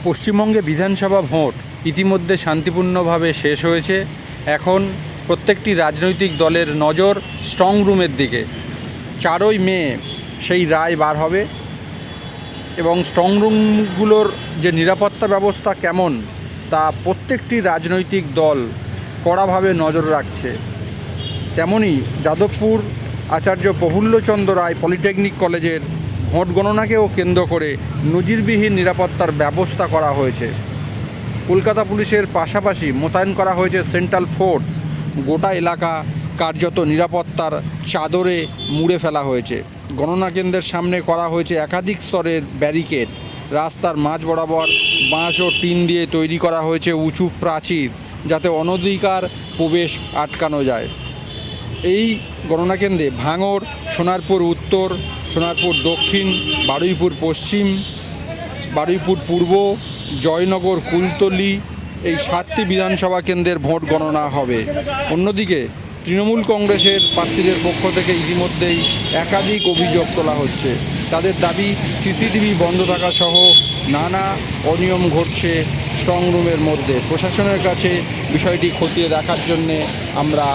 পশ্চিমবঙ্গে বিধানসভা ভোট ইতিমধ্যে শান্তিপূর্ণভাবে শেষ হয়েছে। এখন প্রত্যেকটি রাজনৈতিক দলের নজর স্ট্রং রুমের দিকে। 4ই মে সেই রায় বার হবে এবং স্ট্রং রুমগুলোর যে নিরাপত্তা ব্যবস্থা কেমন তা প্রত্যেকটি রাজনৈতিক দল কড়াভাবে নজর রাখছে। তেমনি যাদবপুর আচার্য প্রফুল্লচন্দ্র রায় পলিটেকনিক কলেজের ভোট গণনাকেও কেন্দ্র করে নজিরবিহীন নিরাপত্তার ব্যবস্থা করা হয়েছে। কলকাতা পুলিশের পাশাপাশি মোতায়েন করা হয়েছে সেন্ট্রাল ফোর্স। গোটা এলাকা কার্যত নিরাপত্তার চাদরে মুড়ে ফেলা হয়েছে। গণনা কেন্দ্রের সামনে করা হয়েছে একাধিক স্তরের ব্যারিকেড। রাস্তার মাঝ বরাবর বাঁশ ও টিন দিয়ে তৈরি করা হয়েছে উঁচু প্রাচীর, যাতে অনধিকার প্রবেশ আটকানো যায়। এই গণনা কেন্দ্রে ভাঙড়, সোনারপুর উত্তর, সোনারপুর দক্ষিণ, বারুইপুর পশ্চিম, বারুইপুর পূর্ব, জয়নগর, কুলতলি এই 7টি বিধানসভা কেন্দ্রের ভোট গণনা হবে। অন্যদিকে তৃণমূল কংগ্রেসের প্রার্থীদের পক্ষ থেকে ইতিমধ্যেই একাধিক অভিযোগ তোলা হচ্ছে। তাদের দাবি সিসিটিভি বন্ধ থাকা সহ নানা অনিয়ম ঘটছে স্ট্রং রুমের মধ্যে। প্রশাসনের কাছে বিষয়টি খতিয়ে দেখার জন্যে আমরা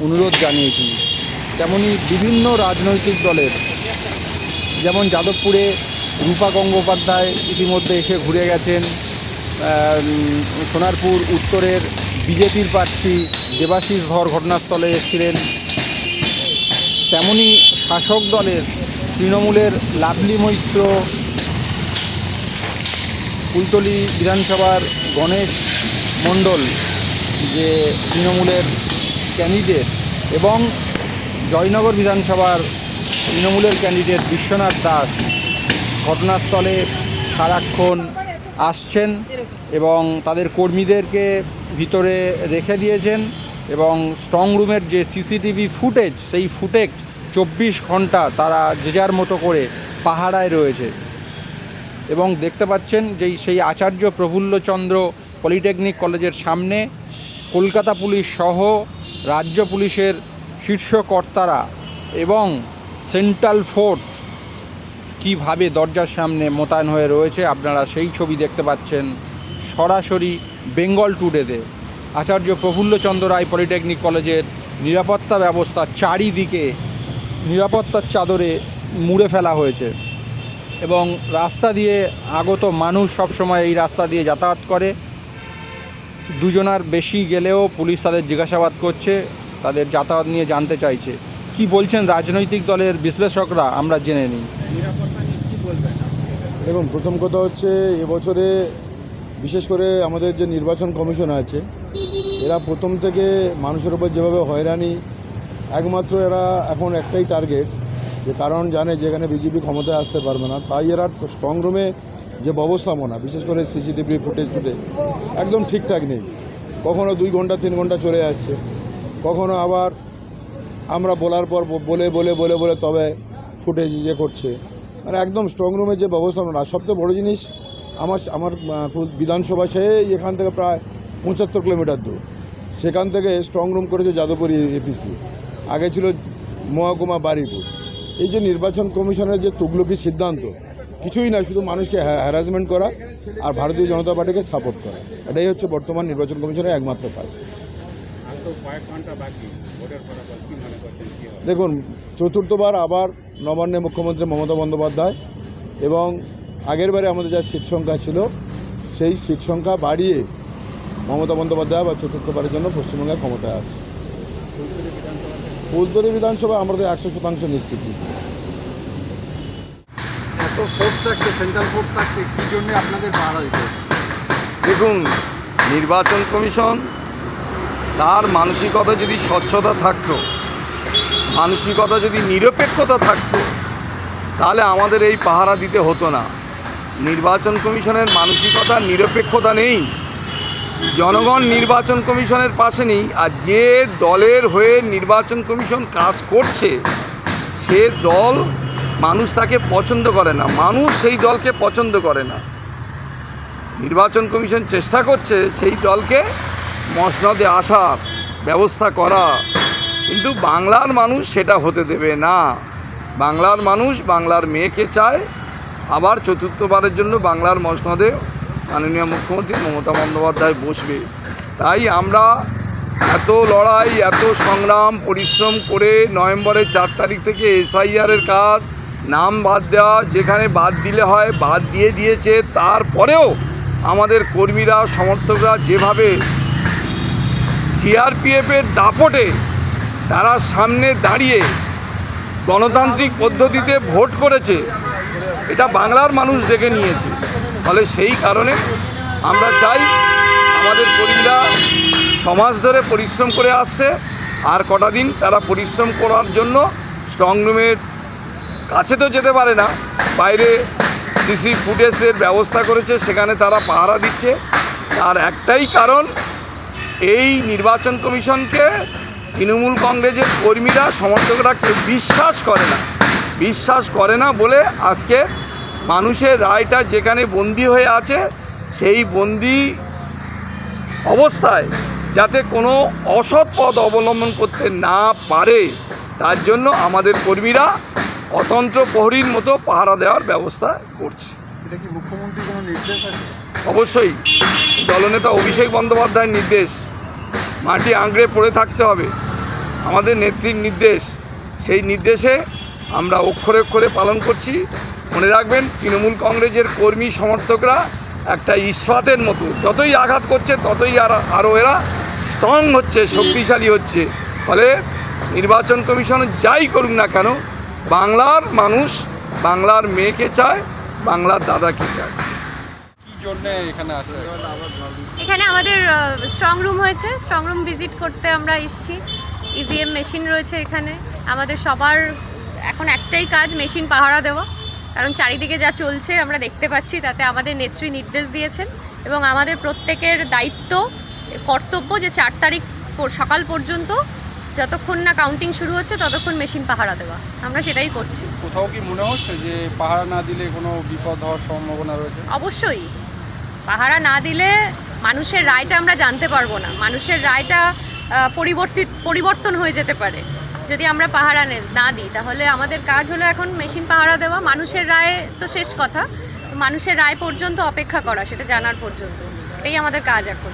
অনুরোধ জানিয়েছি। তেমনি বিভিন্ন রাজনৈতিক দলের, যেমন যাদবপুরে রূপা গঙ্গোপাধ্যায় ইতিমধ্যে এসে ঘুরে গেছেন। সোনারপুর উত্তরের বিজেপির প্রার্থী দেবাশিস ধর ঘটনাস্থলে এসেছিলেন। তেমনি শাসক দলের তৃণমূলের লাভলি মৈত্র, কুলতলি বিধানসভার গণেশ মণ্ডল যে তৃণমূলের ক্যান্ডিডেট, এবং জয়নগর বিধানসভার তৃণমূলের ক্যান্ডিডেট বিশ্বনাথ দাস ঘটনাস্থলে সারাক্ষণ আসছেন এবং তাদের কর্মীদেরকে ভিতরে রেখে দিয়েছেন। এবং স্ট্রং রুমের যে সিসিটিভি ফুটেজ, সেই ফুটেজ 24 ঘন্টা তারা যে যার মতো করে পাহারায় রয়েছে। এবং দেখতে পাচ্ছেন যে সেই আচার্য প্রফুল্লচন্দ্র পলিটেকনিক কলেজের সামনে কলকাতা পুলিশ সহ রাজ্য পুলিশের শীর্ষ কর্তারা এবং সেন্ট্রাল ফোর্স কীভাবে দরজার সামনে মোতায়েন হয়ে রয়েছে, আপনারা সেই ছবি দেখতে পাচ্ছেন সরাসরি বেঙ্গল টুডেতে। আচার্য প্রফুল্লচন্দ্র রায় পলিটেকনিক কলেজের নিরাপত্তা ব্যবস্থা চারিদিকে নিরাপত্তার চাদরে মুড়ে ফেলা হয়েছে এবং রাস্তা দিয়ে আগত মানুষ সবসময় এই রাস্তা দিয়ে যাতায়াত করে। দুজনার বেশি গেলেও পুলিশ তাদের জিজ্ঞাসাবাদ করছে, তাদের যাতায়াত নিয়ে জানতে চাইছে। কি বলছেন রাজনৈতিক দলের বিশ্লেষকরা, আমরা জেনে নিই। দেখুন, প্রথম কথা হচ্ছে এবছরে বিশেষ করে আমাদের যে নির্বাচন কমিশন আছে, এরা প্রথম থেকে মানুষের উপর যেভাবে হয়রানি, একমাত্র এরা এখন একটাই টার্গেট, যে কারণ জানে যেখানে বিজেপি ক্ষমতায় আসতে পারবে না, তাই এরা স্ট্রং রুমে যে ব্যবস্থাপনা, বিশেষ করে সিসিটিভি ফুটেজ একদম ঠিকঠাক নেই। কখনও 2 ঘন্টা 3 ঘন্টা চলে যাচ্ছে, কখনও আবার আমরা বলার পর বলে বলে বলে বলে তবে ফুটেজ ইয়ে করছে। মানে একদম স্ট্রং রুমের যে ব্যবস্থাপনা, সবচেয়ে বড় জিনিস আমার বিধানসভা সে এখান থেকে প্রায় 75 কিলোমিটার দূর, সেখান থেকে স্ট্রং রুম করেছে যাদবপুর এপিসি, আগে ছিল মহকুমা বারুইপুর। এই যে নির্বাচন কমিশনের যে তুগলকি সিদ্ধান্ত, কিছুই না, শুধু মানুষকে হ্যারাসমেন্ট করা আর ভারতীয় জনতা পার্টিকে সাপোর্ট করা, এটাই হচ্ছে বর্তমান নির্বাচন কমিশনের একমাত্র কাজ। দেখুন, চতুর্থবার আবার নবান্নে মুখ্যমন্ত্রী মমতা বন্দ্যোপাধ্যায়, এবং আগেরবারে আমাদের যা সিট সংখ্যা ছিল সেই সিট সংখ্যা বাড়িয়ে মমতা বন্দ্যোপাধ্যায় আবার চতুর্থবারের জন্য পশ্চিমবঙ্গে ক্ষমতায় আসছে। ফুলতলি বিধানসভা আমরা তো 100% নিশ্চিত। এত ফোর্স থাকছে, সেন্ট্রাল ফোর্স থাকছে, কী জন্য আপনাদের পাহারা দিতে? দেখুন, নির্বাচন কমিশন তার মানসিকতা যদি স্বচ্ছতা থাকতো, মানসিকতা যদি নিরপেক্ষতা থাকতো, তাহলে আমাদের এই পাহারা দিতে হতো না। নির্বাচন কমিশনের মানসিকতা নিরপেক্ষতা নেই, জনগণ নির্বাচন কমিশনের পাশে নেই। আর যে দলের হয়ে নির্বাচন কমিশন কাজ করছে সে দল, মানুষ তাকে পছন্দ করে না, মানুষ সেই দলকে পছন্দ করে না। নির্বাচন কমিশন চেষ্টা করছে সেই দলকে মসনদে আসার ব্যবস্থা করা, কিন্তু বাংলার মানুষ সেটা হতে দেবে না। বাংলার মানুষ বাংলার মেয়েকে চায়, আবার চতুর্থবারের জন্য বাংলার মসনদে মাননীয় মুখ্যমন্ত্রী মমতা বন্দ্যোপাধ্যায় বসবে। তাই আমরা এত লড়াই, এত সংগ্রাম, পরিশ্রম করে নভেম্বরের 4 তারিখ থেকে এসআইআরের কাজ, নাম বাদ দেওয়া যেখানে বাদ দিলে হয় বাদ দিয়েছে। তারপরেও আমাদের কর্মীরা, সমর্থকরা যেভাবে সিআরপিএফের দাপটে তারা সামনে দাঁড়িয়ে গণতান্ত্রিক পদ্ধতিতে ভোট করেছে, এটা বাংলার মানুষ দেখে নিয়েছে। ফলে সেই কারণে আমরা চাই আমাদের কর্মীরা সমাজ ধরে পরিশ্রম করে আসছে, আর কটা দিন তারা পরিশ্রম করার জন্য স্ট্রং রুমের কাছে তো যেতে পারে না, বাইরে সিসি ফুটেজের ব্যবস্থা করেছে, সেখানে তারা পাহারা দিচ্ছে। তার একটাই কারণ, এই নির্বাচন কমিশনকে তৃণমূল কংগ্রেসের কর্মীরা, সমর্থকরা কেউ বিশ্বাস করে না বলে আজকে মানুষের রায়টা যেখানে বন্দী হয়ে আছে, সেই বন্দী অবস্থায় যাতে কোনো অসৎ পথ অবলম্বন করতে না পারে, তার জন্য আমাদের কর্মীরা অতন্ত্র প্রহরীর মতো পাহারা দেওয়ার ব্যবস্থা করছে। এটা কি মুখ্যমন্ত্রী কোনো নির্দেশ আছে? অবশ্যই দলনেতা অভিষেক বন্দ্যোপাধ্যায়ের নির্দেশ, মাটি আঁকড়ে পড়ে থাকতে হবে, আমাদের নেত্রীর নির্দেশ। সেই নির্দেশে আমরা অক্ষরে অক্ষরে পালন করছি। মনে রাখবেন, তৃণমূল কংগ্রেসের কর্মী সমর্থকরা একটা ইস্পাতের মতো, যতই আঘাত করছে ততই আরও এরা স্ট্রং হচ্ছে, শক্তিশালী হচ্ছে। ফলে নির্বাচন কমিশন যাই করুক না কেন, বাংলার মানুষ বাংলার মেয়েকে চায়, বাংলার দাদাকে চায়। কি জন্য এখানে আসে? এখানে আমাদের স্ট্রং রুম হয়েছে, স্ট্রং রুম ভিজিট করতে আমরা এসেছি। ইভিএম মেশিন রয়েছে এখানে। আমাদের সবার এখন একটাই কাজ, মেশিন পাহারা দেওয়া, কারণ চারিদিকে যা চলছে আমরা দেখতে পাচ্ছি, তাতে আমাদের নেত্রী নির্দেশ দিয়েছেন এবং আমাদের প্রত্যেকের দায়িত্ব, কর্তব্য যে 4 তারিখ সকাল পর্যন্ত যতক্ষণ না কাউন্টিং শুরু হচ্ছে ততক্ষণ মেশিন পাহারা দেওয়া। আমরা সেটাই করছি। কোথাও কি মনে হচ্ছে যে পাহারা না দিলে কোনো বিপদ হওয়ার সম্ভাবনা রয়েছে? অবশ্যই, পাহারা না দিলে মানুষের রায়টা আমরা জানতে পারবো না, মানুষের রায়টা পরিবর্তন হয়ে যেতে পারে। যদি আমরা পাহারা না দিই, তাহলে আমাদের কাজ হলো এখন মেশিন পাহারা দেওয়া। মানুষের রায় তো শেষ কথা, মানুষের রায় পর্যন্ত অপেক্ষা করা, সেটা জানার পর্যন্ত, এটাই আমাদের কাজ এখন।